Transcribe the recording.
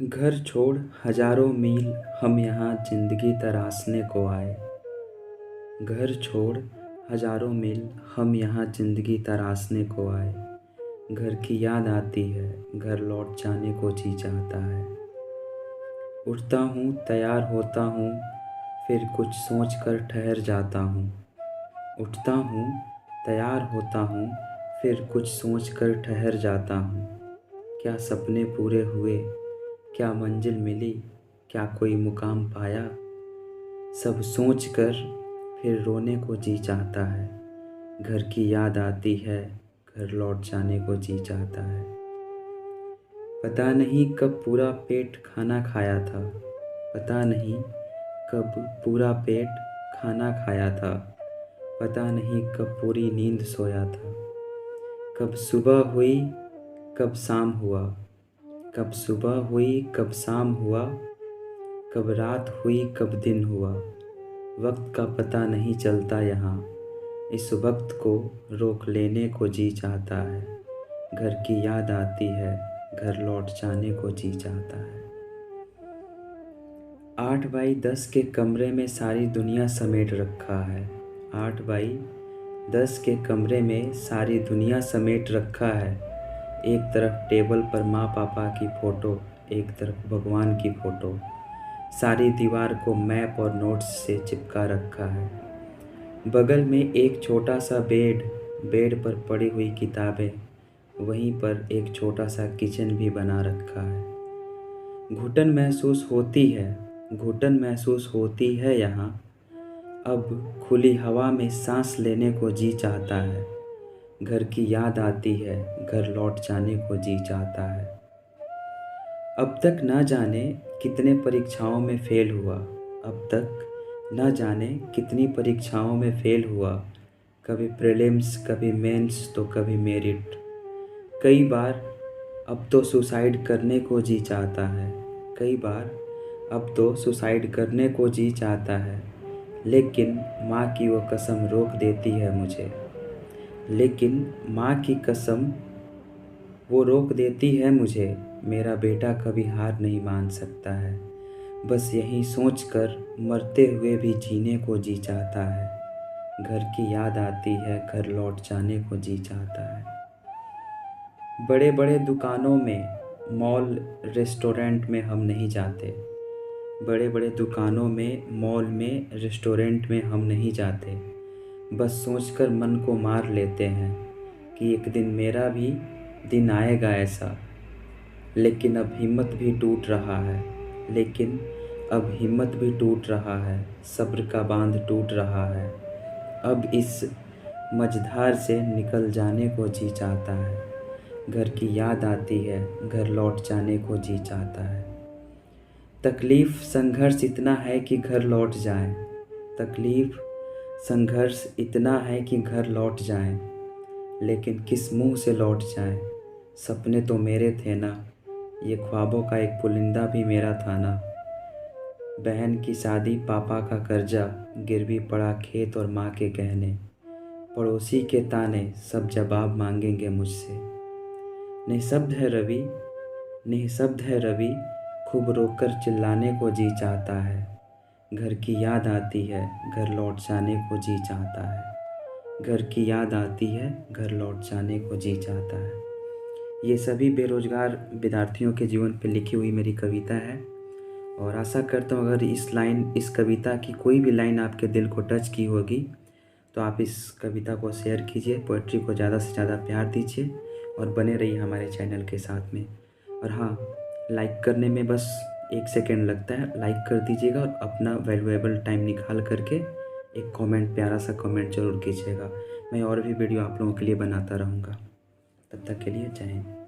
घर छोड़ हजारों मील हम यहाँ जिंदगी तराशने को आए। घर छोड़ हजारों मील हम यहाँ जिंदगी तराशने को आए। घर की याद आती है, घर लौट जाने को जी चाहता है। उठता हूँ, तैयार होता हूँ, फिर कुछ सोच कर ठहर जाता हूँ। उठता हूँ, तैयार होता हूँ, फिर कुछ सोच कर ठहर जाता हूँ। क्या सपने पूरे हुए, क्या मंजिल मिली, क्या कोई मुकाम पाया? सब सोच कर फिर रोने को जी चाहता है। घर की याद आती है, घर लौट जाने को जी चाहता है। पता नहीं कब पूरा पेट खाना खाया था। पता नहीं कब पूरा पेट खाना खाया था। पता नहीं कब पूरी नींद सोया था। कब सुबह हुई, कब शाम हुआ। कब सुबह हुई, कब शाम हुआ। कब रात हुई, कब दिन हुआ। वक्त का पता नहीं चलता यहाँ। इस वक्त को रोक लेने को जी चाहता है। घर की याद आती है, घर लौट जाने को जी चाहता है। 8x10 के कमरे में सारी दुनिया समेट रखा है। 8x10 के कमरे में सारी दुनिया समेट रखा है। एक तरफ टेबल पर माँ पापा की फ़ोटो, एक तरफ भगवान की फ़ोटो। सारी दीवार को मैप और नोट्स से चिपका रखा है। बगल में एक छोटा सा बेड, बेड पर पड़ी हुई किताबें। वहीं पर एक छोटा सा किचन भी बना रखा है। घुटन महसूस होती है, घुटन महसूस होती है यहाँ। अब खुली हवा में सांस लेने को जी चाहता है। घर की याद आती है, घर लौट जाने को जी चाहता है। अब तक न जाने कितने परीक्षाओं में फेल हुआ। अब तक न जाने कितनी परीक्षाओं में फेल हुआ। कभी प्रीलिम्स, कभी मेंस, तो कभी मेरिट। कई बार अब तो सुसाइड करने को जी चाहता है। कई बार अब तो सुसाइड करने को जी चाहता है। लेकिन माँ की वो कसम रोक देती है मुझे। लेकिन माँ की कसम वो रोक देती है मुझे। मेरा बेटा कभी हार नहीं मान सकता है। बस यही सोच कर मरते हुए भी जीने को जी चाहता है। घर की याद आती है, घर लौट जाने को जी चाहता है। बड़े बड़े दुकानों में, मॉल, रेस्टोरेंट में हम नहीं जाते। बड़े बड़े दुकानों में, मॉल में, रेस्टोरेंट में हम नहीं जाते। बस सोचकर मन को मार लेते हैं कि एक दिन मेरा भी दिन आएगा ऐसा। लेकिन अब हिम्मत भी टूट रहा है। लेकिन अब हिम्मत भी टूट रहा है। सब्र का बांध टूट रहा है। अब इस मझधार से निकल जाने को जी चाहता है। घर की याद आती है, घर लौट जाने को जी चाहता है। तकलीफ़ संघर्ष इतना है कि घर लौट जाए। तकलीफ़ संघर्ष इतना है कि घर लौट जाए। लेकिन किस मुंह से लौट जाए। सपने तो मेरे थे ना, ये ख्वाबों का एक पुलिंदा भी मेरा था ना। बहन की शादी, पापा का कर्जा, गिरवी पड़ा खेत और माँ के गहने। पड़ोसी के ताने, सब जवाब मांगेंगे मुझसे। निःशब्द है रवि, निःशब्द है रवि, खूब रोकर चिल्लाने को जी चाहता है। घर की याद आती है, घर लौट जाने को जी चाहता है। घर की याद आती है, घर लौट जाने को जी चाहता है। ये सभी बेरोजगार विद्यार्थियों के जीवन पर लिखी हुई मेरी कविता है। और आशा करता हूँ अगर इस कविता की कोई भी लाइन आपके दिल को टच की होगी तो आप इस कविता को शेयर कीजिए, पोएट्री को ज़्यादा से ज़्यादा प्यार दीजिए और बने रहिए हमारे चैनल के साथ में। और हाँ, लाइक करने में बस 1 सेकेंड लगता है, लाइक कर दीजिएगा और अपना वैल्यूएबल टाइम निकाल करके एक कमेंट, प्यारा सा कमेंट ज़रूर कीजिएगा। मैं और भी वीडियो आप लोगों के लिए बनाता रहूँगा। तब तक के लिए जय हिंद।